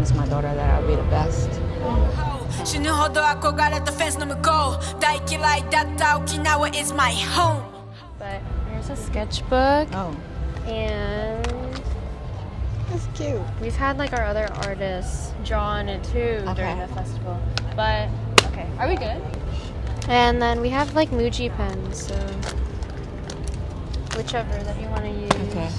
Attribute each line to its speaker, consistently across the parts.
Speaker 1: promised my daughter that I'll be the best.
Speaker 2: But here's a sketchbook.
Speaker 1: Oh,
Speaker 2: And
Speaker 1: that's cute.
Speaker 2: we've had like our other artists draw on it too during the festival. But okay, are we good? And then we have like Muji pens, so whichever that you want to use.
Speaker 1: Okay.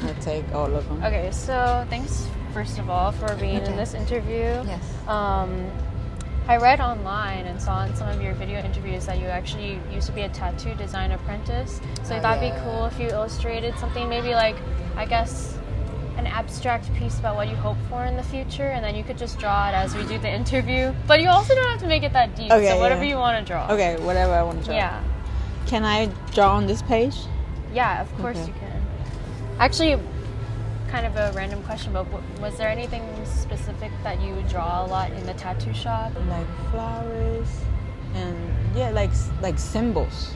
Speaker 1: I'll take all of them.
Speaker 2: Okay, so thanks first of all for being in this interview.
Speaker 1: Yes.
Speaker 2: I read online and saw in some of your video interviews that you actually used to be a tattoo design apprentice. So I thought it'd be cool if you illustrated something, maybe like, I guess, an abstract piece about what you hope for in the future, and then you could just draw it as we do the interview. But you also don't have to make it that deep, so whatever you want to draw.
Speaker 1: Okay, whatever I want to draw.
Speaker 2: Yeah.
Speaker 1: Can I draw on this page?
Speaker 2: Yeah, of course you can. Actually, kind of a random question, but was there anything specific that you draw a lot in the tattoo shop?
Speaker 1: Like flowers and like symbols,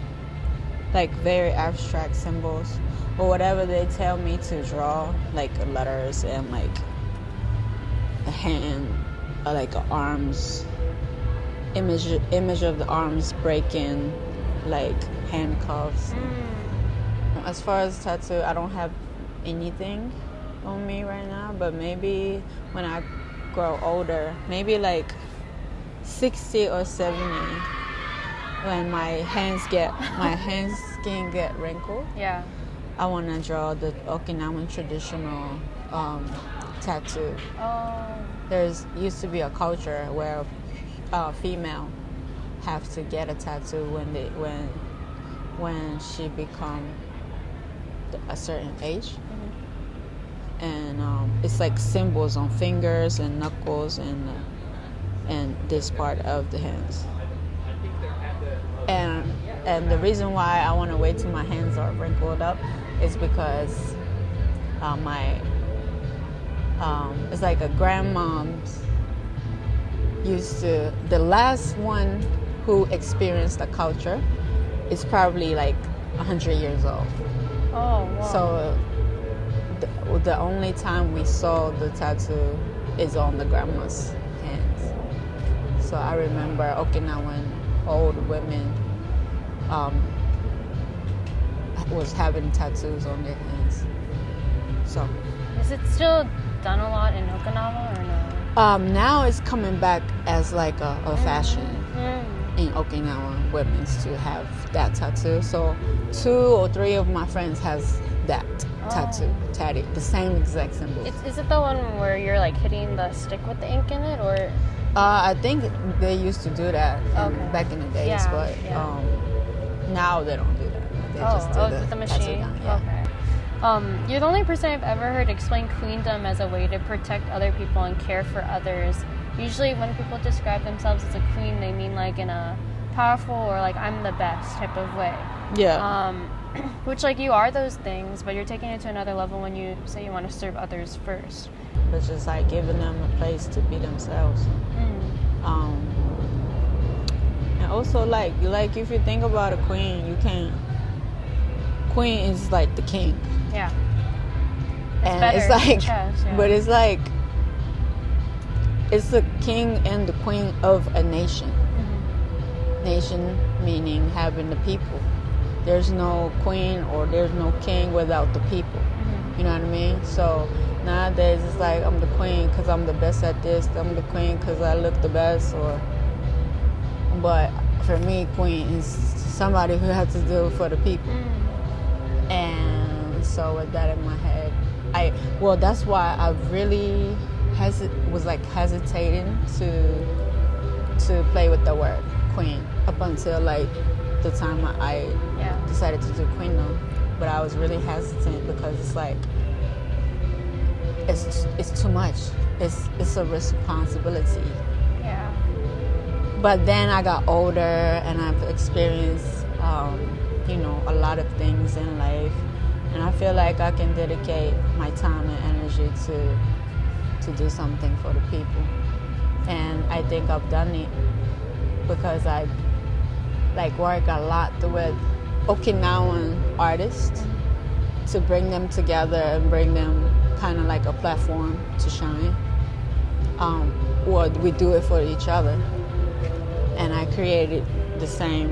Speaker 1: like very abstract symbols, or whatever they tell me to draw, like letters and like a hand, or like arms, image of the arms breaking, like handcuffs. As far as tattoo, I don't have anything on me right now, but maybe when I grow older, maybe like 60 or 70, when my skin get wrinkled, I want to draw the Okinawan traditional tattoo. There's used to be a culture where female have to get a tattoo when she become a certain age. And it's like symbols on fingers and knuckles and this part of the hands. And the reason why I want to wait till my hands are wrinkled up is because it's like a grandmom's used to, the last one who experienced the culture is probably like 100 years old.
Speaker 2: Oh, wow.
Speaker 1: So the only time we saw the tattoo is on the grandma's hands. So I remember Okinawan old women was having tattoos on their hands. So
Speaker 2: is it still done a lot in Okinawa or no?
Speaker 1: Now it's coming back as like a fashion in Okinawan women's to have that tattoo. So 2 or 3 of my friends has that tattoo, the same exact symbol.
Speaker 2: Is it the one where you're like hitting the stick with the ink in it, or?
Speaker 1: I think they used to do that back in the days, but now they don't do that. They just do
Speaker 2: the machine. Okay. You're the only person I've ever heard explain queendom as a way to protect other people and care for others. Usually when people describe themselves as a queen, they mean like in a powerful or like I'm the best type of way.
Speaker 1: Yeah.
Speaker 2: Which like you are those things, but you're taking it to another level when you say you want to serve others first.
Speaker 1: But just like giving them a place to be themselves. And also like if you think about a queen, queen is like the king.
Speaker 2: Yeah.
Speaker 1: It's like, but it's like, it's the king and the queen of a nation. Nation meaning having the people. There's no queen or there's no king without the people. You know what I mean? So nowadays it's like I'm the queen because I'm the best at this. I'm the queen because I look the best. But for me, queen is somebody who has to do it for the people. And so with that in my head, that's why I really was like hesitating to play with the word queen up until like the time I decided to do queendom. But I was really hesitant because it's like it's too much. It's a responsibility.
Speaker 2: Yeah.
Speaker 1: But then I got older and I've experienced a lot of things in life, and I feel like I can dedicate my time and energy to do something for the people. And I think I've done it because I like work a lot with Okinawan artists to bring them together and bring them kind of like a platform to shine. Or we do it for each other. And I created the same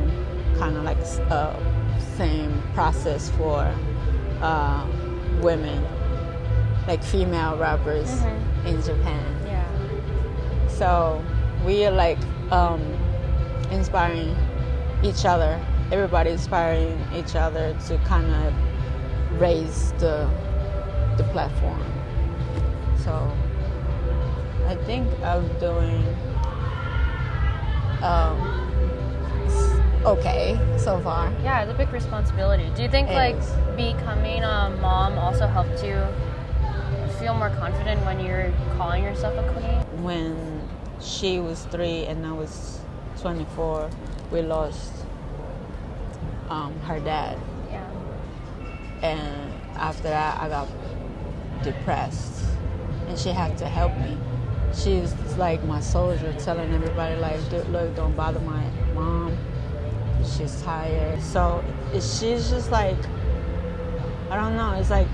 Speaker 1: kind of like same process for women, like female rappers in Japan.
Speaker 2: Yeah.
Speaker 1: So we are like inspiring each other. Everybody inspiring each other to kind of raise the platform. So I think I'm doing okay so far.
Speaker 2: Yeah, it's a big responsibility. Do you think becoming a mom also helped you feel more confident when you're calling yourself a queen?
Speaker 1: When she was 3 and I was 24, we lost her dad.
Speaker 2: Yeah.
Speaker 1: And after that, I got depressed, and she had to help me. She's like my soldier, telling everybody like, look, don't bother my mom. She's tired. So she's just like, I don't know, it's like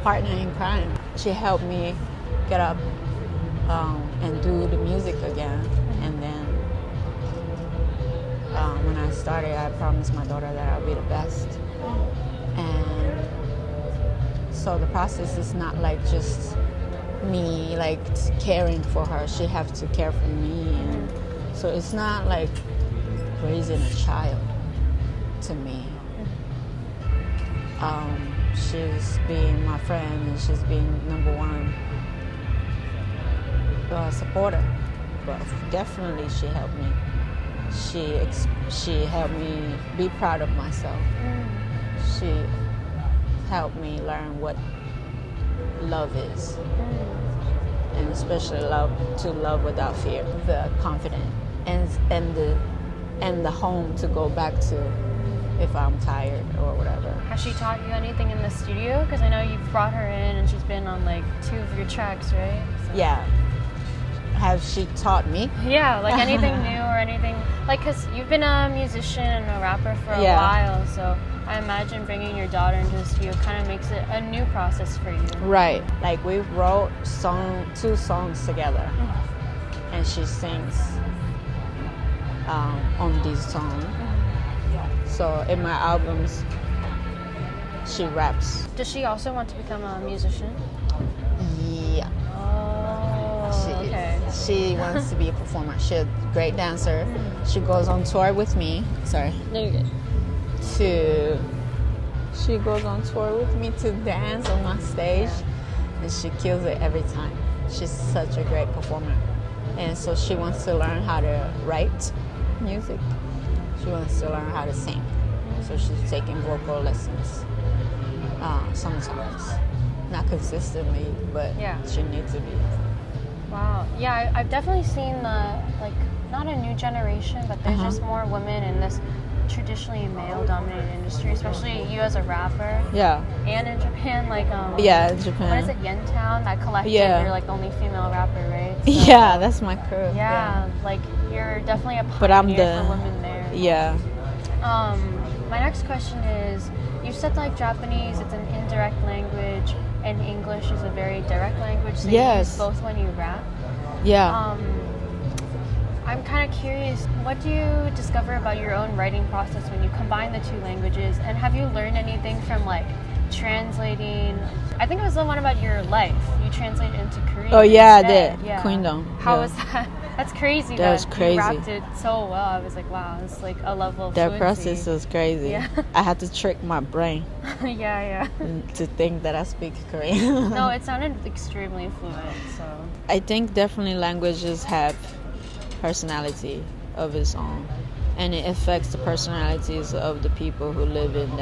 Speaker 1: partner in crime. She helped me get up and do the music again. And then when I started, I promised my daughter that I'll be the best. And so the process is not like just me like caring for her. She has to care for me. And so it's not like raising a child to me. She's being my friend, and she's being number one supporter. But definitely she helped me. She helped me be proud of myself. She helped me learn what love is, and especially love without fear, the confidence, and the home to go back to if I'm tired or whatever.
Speaker 2: Has she taught you anything in the studio? Because I know you've brought her in and she's been on like 2 of your tracks, right? So.
Speaker 1: Yeah. Has she taught me?
Speaker 2: Yeah, like anything new or anything, like, because you've been a musician and a rapper for a while, so I imagine bringing your daughter into the studio kind of makes it a new process for you.
Speaker 1: Right. Like, we wrote 2 songs together, and she sings on these songs. So in my albums, she raps.
Speaker 2: Does she also want to become a musician?
Speaker 1: Yeah.
Speaker 2: Oh, okay.
Speaker 1: She wants to be a performer. She's a great dancer. She goes on tour with me. Sorry.
Speaker 2: No, you're good.
Speaker 1: She goes on tour with me to dance on my stage, and she kills it every time. She's such a great performer. And so she wants to learn how to write music. She wants to learn how to sing. So she's taking vocal lessons sometimes. Not consistently, but she needs to be.
Speaker 2: Wow. Yeah, I've definitely seen the, like, not a new generation, but there's just more women in this traditionally male-dominated industry, especially you as a rapper.
Speaker 1: Yeah.
Speaker 2: And in Japan, like,
Speaker 1: in Japan.
Speaker 2: What is it, Yentown? That collective, you're like the only female rapper, right? So,
Speaker 1: yeah, that's my crew.
Speaker 2: Yeah, like, you're definitely a pioneer for women there.
Speaker 1: Yeah.
Speaker 2: My next question is, you said like Japanese, it's an indirect language, and English is a very direct language, so you use both when you rap.
Speaker 1: Yeah.
Speaker 2: I'm kind of curious, what do you discover about your own writing process when you combine the 2 languages? And have you learned anything from like translating? I think it was the one about your life. You translated into Korean.
Speaker 1: Oh yeah,
Speaker 2: instead.
Speaker 1: I did. Queendom.
Speaker 2: How was that? That's crazy.
Speaker 1: That was crazy.
Speaker 2: You rapped it so well. I was like, wow, it's like a level of
Speaker 1: that
Speaker 2: fluency.
Speaker 1: process was crazy.
Speaker 2: Yeah.
Speaker 1: I had to trick my brain.
Speaker 2: yeah.
Speaker 1: To think that I speak Korean.
Speaker 2: No, it sounded extremely fluent. So
Speaker 1: I think definitely languages have personality of its own, and it affects the personalities of the people who live in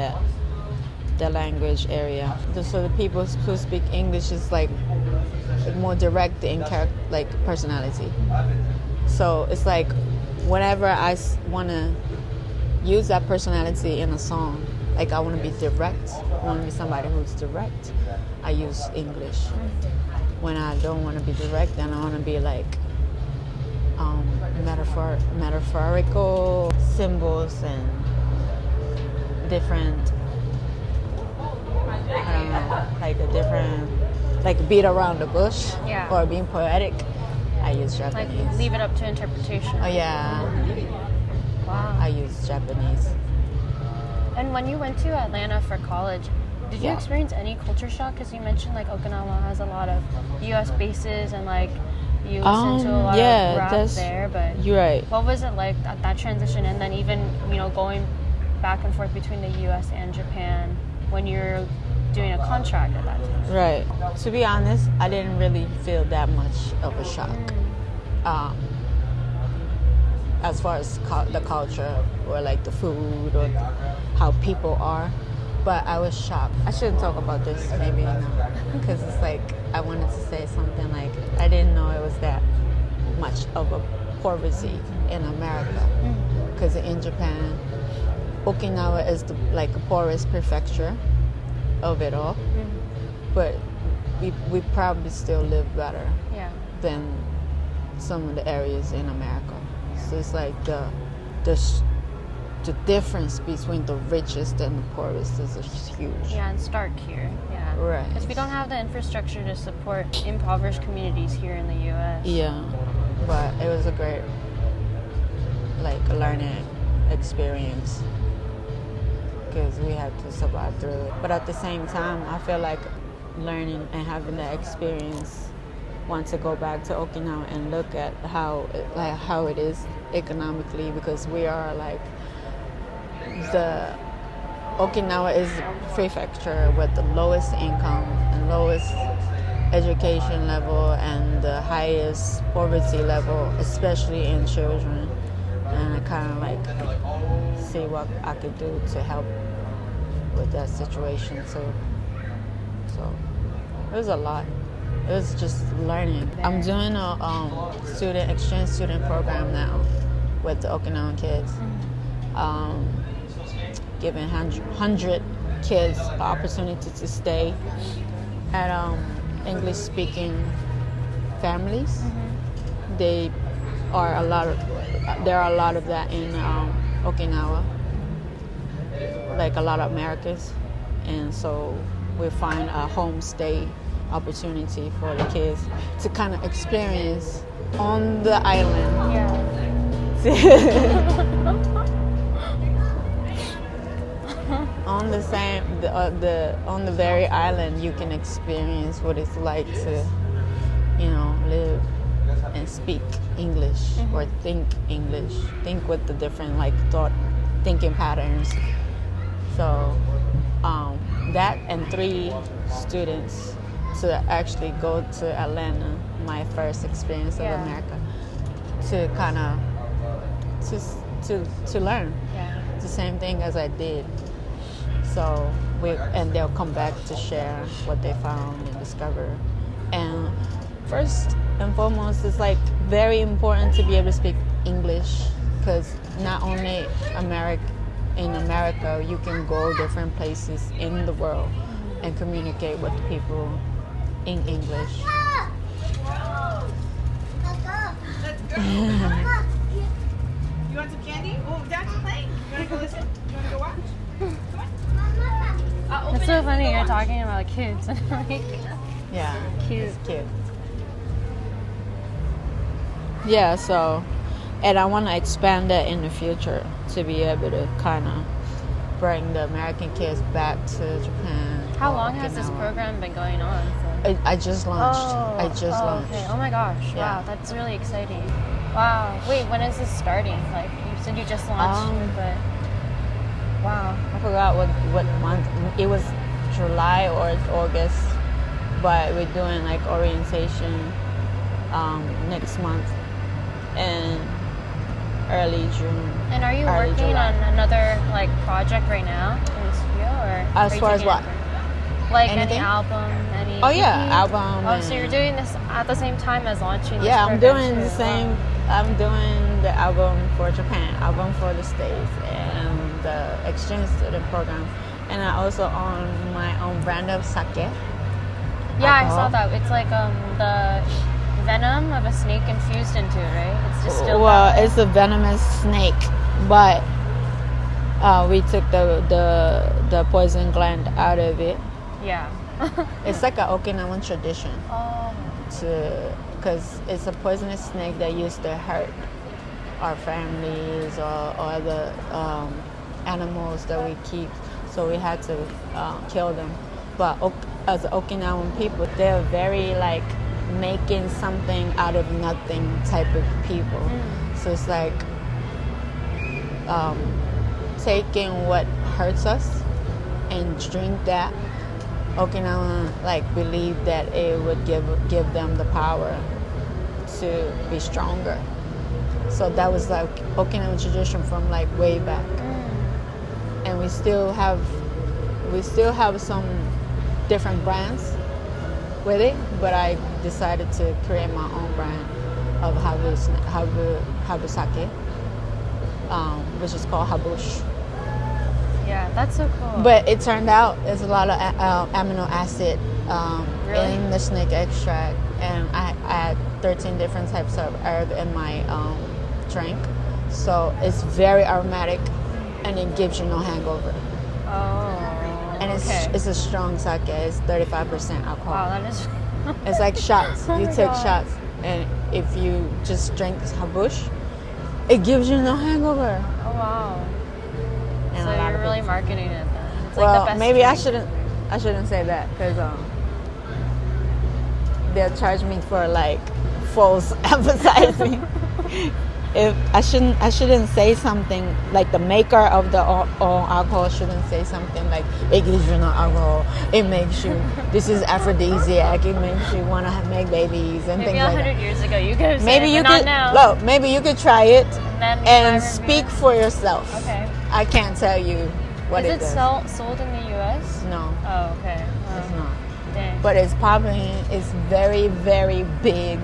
Speaker 1: the language area. So the people who speak English is like more direct in like personality. So it's like whenever I want to use that personality in a song, like I want to be direct, I want to be somebody who's direct, I use English. When I don't want to be direct, then I want to be like metaphorical symbols and different, I don't know, like a different like beat around the bush
Speaker 2: Yeah.
Speaker 1: or being poetic, I use
Speaker 2: Like
Speaker 1: Japanese.
Speaker 2: leave it up to interpretation.
Speaker 1: Oh yeah,
Speaker 2: Wow.
Speaker 1: I use Japanese.
Speaker 2: And when you went to Atlanta for college, did you
Speaker 1: Yeah.
Speaker 2: experience any culture shock? Because you mentioned like Okinawa has a lot of U.S. bases and like you listen to a lot of rap there. But
Speaker 1: You're right.
Speaker 2: what was it like at that transition? And then even going back and forth between the U.S. and Japan when you're doing a contract at that time.
Speaker 1: Right. To be honest, I didn't really feel that much of a shock. As far as the culture or like the food or how people are. But I was shocked. I shouldn't talk about this maybe now because it's like I wanted to say something like I didn't know it was that much of a poverty in America. Because in Japan, Okinawa is the poorest prefecture of it all. But we probably still live better than some of the areas in America. So it's like the difference between the richest and the poorest is huge.
Speaker 2: Yeah, and stark here. Yeah.
Speaker 1: Right.
Speaker 2: Because we don't have the infrastructure to support impoverished communities here in the U.S.
Speaker 1: Yeah, but it was a great learning experience because we had to survive through it. But at the same time, I feel like learning and having that experience, want to go back to Okinawa and look at how it is economically, because we are the Okinawa is the prefecture with the lowest income and lowest education level and the highest poverty level, especially in children. And I kind of see what I could do to help with that situation too. So it was a lot. It was just learning. I'm doing a student exchange student program now with the Okinawan kids. Giving 100 kids the opportunity to stay at English-speaking families. There are a lot of that in Okinawa, like a lot of Americans, and so we find a homestay opportunity for the kids to kind of experience on the island. On the very island, you can experience what it's like to, live and speak English or think English, think with the different thinking patterns. So that and 3 students to actually go to Atlanta, my first experience of America, to kind of to learn the same thing as I did. So and they'll come back to share what they found and discover. And first and foremost, it's very important to be able to speak English, because not only in America, you can go different places in the world and communicate with the people in English.
Speaker 3: You want some candy? Oh, Dad's playing. You want to go listen? You want to go watch? Come on.
Speaker 2: It's so funny you're talking about kids and
Speaker 1: Yeah,
Speaker 2: cute.
Speaker 1: It's cute. Yeah, so, and I want to expand that in the future to be able to kind of bring the American kids back to Japan.
Speaker 2: How long has this program been going on for?
Speaker 1: I just launched. Launched.
Speaker 2: Okay. Oh my gosh!
Speaker 1: Yeah.
Speaker 2: Wow, that's really exciting. Wow. Wait, when is this starting? You said you just launched, but wow.
Speaker 1: I forgot what month. It was July or August, but we're doing orientation next month and early June.
Speaker 2: And are you
Speaker 1: early
Speaker 2: working
Speaker 1: July.
Speaker 2: on another project right now in the studio, or
Speaker 1: As far as what?
Speaker 2: Any
Speaker 1: Anything?
Speaker 2: album, any?
Speaker 1: Oh yeah,
Speaker 2: EP?
Speaker 1: album.
Speaker 2: Oh, so you're doing this at the same time as launching this
Speaker 1: Yeah, I'm
Speaker 2: program
Speaker 1: doing
Speaker 2: too.
Speaker 1: the same.
Speaker 2: Wow.
Speaker 1: I'm doing the album for Japan, album for the States, and the exchange student program. And I also own my own brand of sake.
Speaker 2: Yeah, I
Speaker 1: alcohol.
Speaker 2: saw that. It's the venom of a snake infused into it, right? It's distilled.
Speaker 1: Well, it's a venomous snake, but we took the poison gland out of it.
Speaker 2: Yeah.
Speaker 1: It's like an Okinawan tradition
Speaker 2: Oh.
Speaker 1: because it's a poisonous snake that used to hurt our families or other animals that we keep. So we had to kill them. But as Okinawan people, they're very like making something out of nothing type of people. So it's like taking what hurts us and drink that. Okinawan like believe that it would give them the power to be stronger. So that was like Okinawan tradition from like way back. And we still have some different brands with it, but I decided to create my own brand of habu sake, which is called habush.
Speaker 2: Yeah, that's so cool.
Speaker 1: But it turned out there's a lot of amino acid
Speaker 2: Really?
Speaker 1: in the snake extract, and I add 13 different types of herb in my drink, so it's very aromatic, and it gives you no hangover.
Speaker 2: Oh.
Speaker 1: And it's a strong sake. It's 35% alcohol.
Speaker 2: Wow, that is.
Speaker 1: It's like shots.
Speaker 2: Oh
Speaker 1: You
Speaker 2: my
Speaker 1: take
Speaker 2: God.
Speaker 1: shots, and if you just drink habush, it gives you no hangover.
Speaker 2: Oh wow.
Speaker 1: And
Speaker 2: So
Speaker 1: a lot
Speaker 2: you're
Speaker 1: of
Speaker 2: really
Speaker 1: people-
Speaker 2: marketing it then. It's
Speaker 1: Well,
Speaker 2: like the best
Speaker 1: maybe I
Speaker 2: drink.
Speaker 1: shouldn't say that because they'll charge me for like false advertising. If I shouldn't say something like the maker of the all alcohol shouldn't say something like it gives you no alcohol. It makes you. This is aphrodisiac. It makes you want to make babies and
Speaker 2: Maybe
Speaker 1: things like
Speaker 2: 100
Speaker 1: that.
Speaker 2: years ago you could have
Speaker 1: Maybe
Speaker 2: said,
Speaker 1: you
Speaker 2: but not
Speaker 1: could.
Speaker 2: now.
Speaker 1: Look, maybe you could try it
Speaker 2: then you
Speaker 1: and
Speaker 2: might
Speaker 1: speak
Speaker 2: review
Speaker 1: for yourself.
Speaker 2: Okay.
Speaker 1: I can't tell you what
Speaker 2: Is
Speaker 1: it
Speaker 2: it
Speaker 1: does.
Speaker 2: sold in the U.S.?
Speaker 1: No,
Speaker 2: Oh, okay. Wow.
Speaker 1: it's not.
Speaker 2: Dang.
Speaker 1: But it's popping. It's very, very big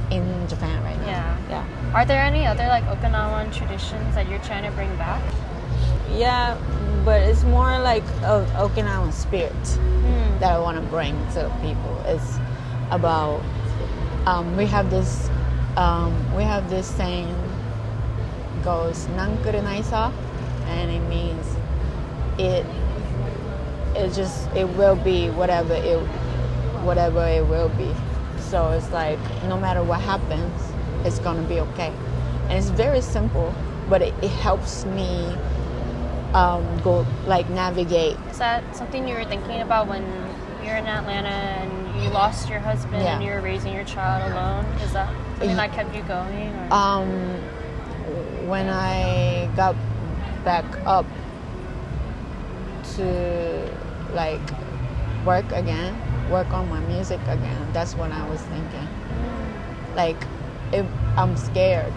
Speaker 1: in Japan right now.
Speaker 2: Yeah.
Speaker 1: Yeah.
Speaker 2: Are there any other like Okinawan traditions that you're trying to bring back?
Speaker 1: Yeah, but it's more like an Okinawan spirit that I want to bring to the people. It's about we have this saying goes nankuru naisa, and it means it will be whatever it will be. So it's like no matter what happens, it's gonna be okay. And it's very simple, but it helps me go like navigate.
Speaker 2: Is that something you were thinking about when you're in Atlanta and you lost your husband
Speaker 1: Yeah.
Speaker 2: and you were raising your child alone? Is that something that kept you going? Or?
Speaker 1: When I got back up to like work on my music again, that's when I was thinking, like, if I'm scared,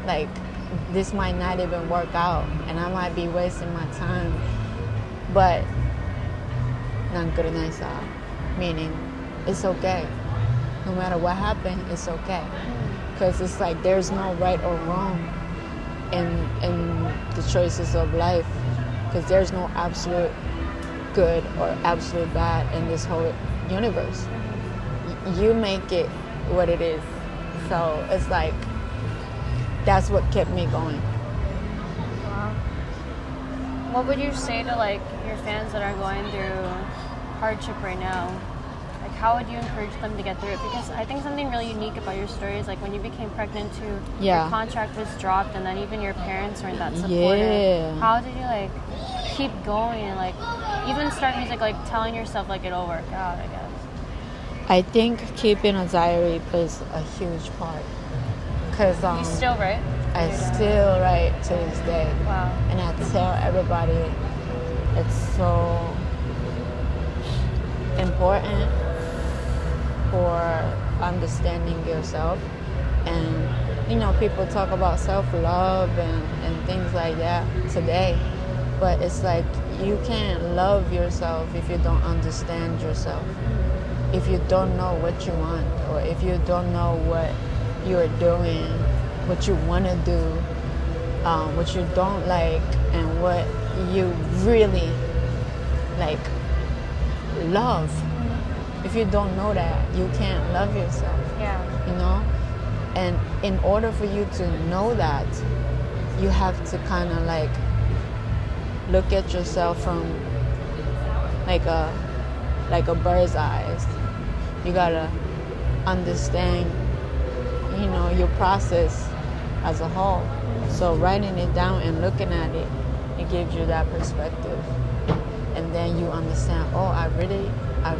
Speaker 1: like this might not even work out and I might be wasting my time, but nankuru sa, meaning it's okay. No matter what happened, it's okay. Because it's like there's no right or wrong in the choices of life. Because there's no absolute good or absolute bad in this whole universe. You make it what it is. So it's like that's what kept me going.
Speaker 2: Wow. What would you say to like your fans that are going through hardship right now? Like, how would you encourage them to get through it? Because I think something really unique about your story is like when you became pregnant too,
Speaker 1: Yeah.
Speaker 2: your contract was dropped, and then even your parents weren't that supportive.
Speaker 1: Yeah.
Speaker 2: How did you like keep going and like even start music, like telling yourself like it'll work out? I guess.
Speaker 1: I think keeping a diary plays a huge part. Because
Speaker 2: You still write?
Speaker 1: I still write to this day.
Speaker 2: Wow.
Speaker 1: And I tell everybody it's so important for understanding yourself. And you know, people talk about self-love and things like that today, but it's like you can't love yourself if you don't understand yourself, if you don't know what you want, or if you don't know what you're doing, what you want to do, what you don't like, and what you really like love. If you don't know that, you can't love yourself.
Speaker 2: Yeah.
Speaker 1: You know, and in order for you to know that, you have to kind of like look at yourself from like a like a bird's eyes. You gotta understand, you know, your process as a whole. So writing it down and looking at it, it gives you that perspective, and then you understand. Oh, I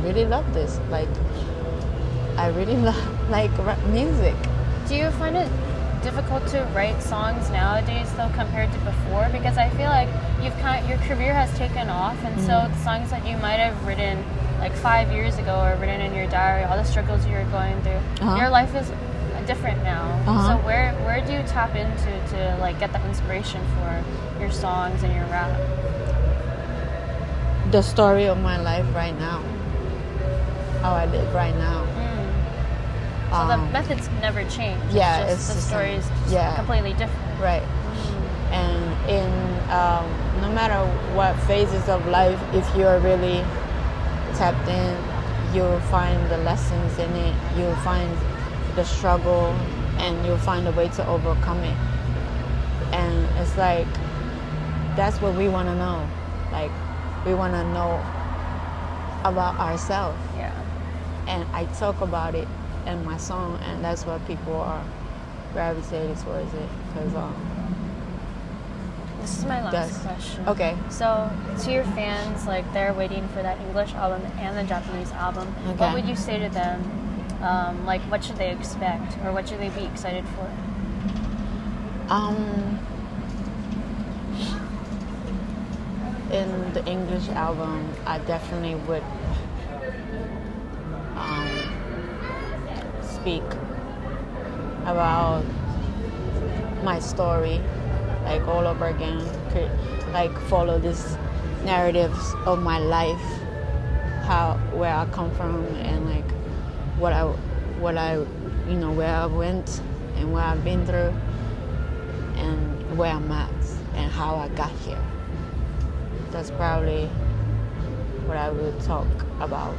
Speaker 1: really love this. Like, I really love like music.
Speaker 2: Do you find it difficult to write songs nowadays though compared to before? Because I feel like your career has taken off, and so the songs that you might have written like 5 years ago or written in your diary, all the struggles you were going through, your life is different now. So where do you tap into to like get the inspiration for your songs and your rap?
Speaker 1: The story of my life right now, how I live right now.
Speaker 2: So the methods never change.
Speaker 1: Yeah,
Speaker 2: it's just the story is just completely different.
Speaker 1: Right. And in no matter what phases of life, if you're really tapped in, you'll find the lessons in it. You'll find the struggle, and you'll find a way to overcome it. And it's like, that's what we want to know. Like, we want to know about ourselves.
Speaker 2: Yeah.
Speaker 1: And I talk about it in my song, and that's what people are gravitating towards it. Because
Speaker 2: this is my last question.
Speaker 1: Okay.
Speaker 2: So, to your fans, like, they're waiting for that English album and the Japanese album.
Speaker 1: Okay.
Speaker 2: What would you say to them? Like, what should they expect, or what should they be excited for?
Speaker 1: In the English album, I definitely would speak about my story, like all over again, like follow this narratives of my life, where I come from, and like what I you know, where I went and where I've been through, and where I'm at and how I got here. That's probably what I would talk about.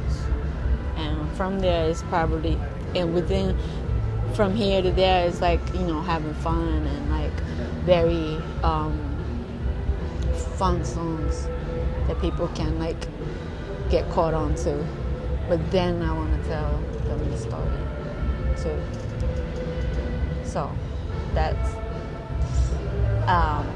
Speaker 1: And from there is probably, and within, from here to there is like, you know, having fun and like very fun songs that people can like get caught on to. But then I want to tell them the story too. So that's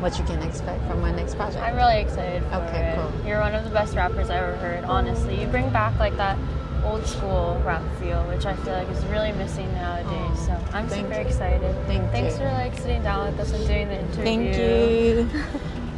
Speaker 1: what you can expect from my next project.
Speaker 2: I'm really excited for
Speaker 1: Okay,
Speaker 2: it.
Speaker 1: cool.
Speaker 2: You're one of the best rappers I ever heard, honestly. You bring back like that old school rap feel, which I feel like is really missing nowadays. So I'm super excited.
Speaker 1: Thanks
Speaker 2: for like sitting down with us and doing the interview.
Speaker 1: Thank you.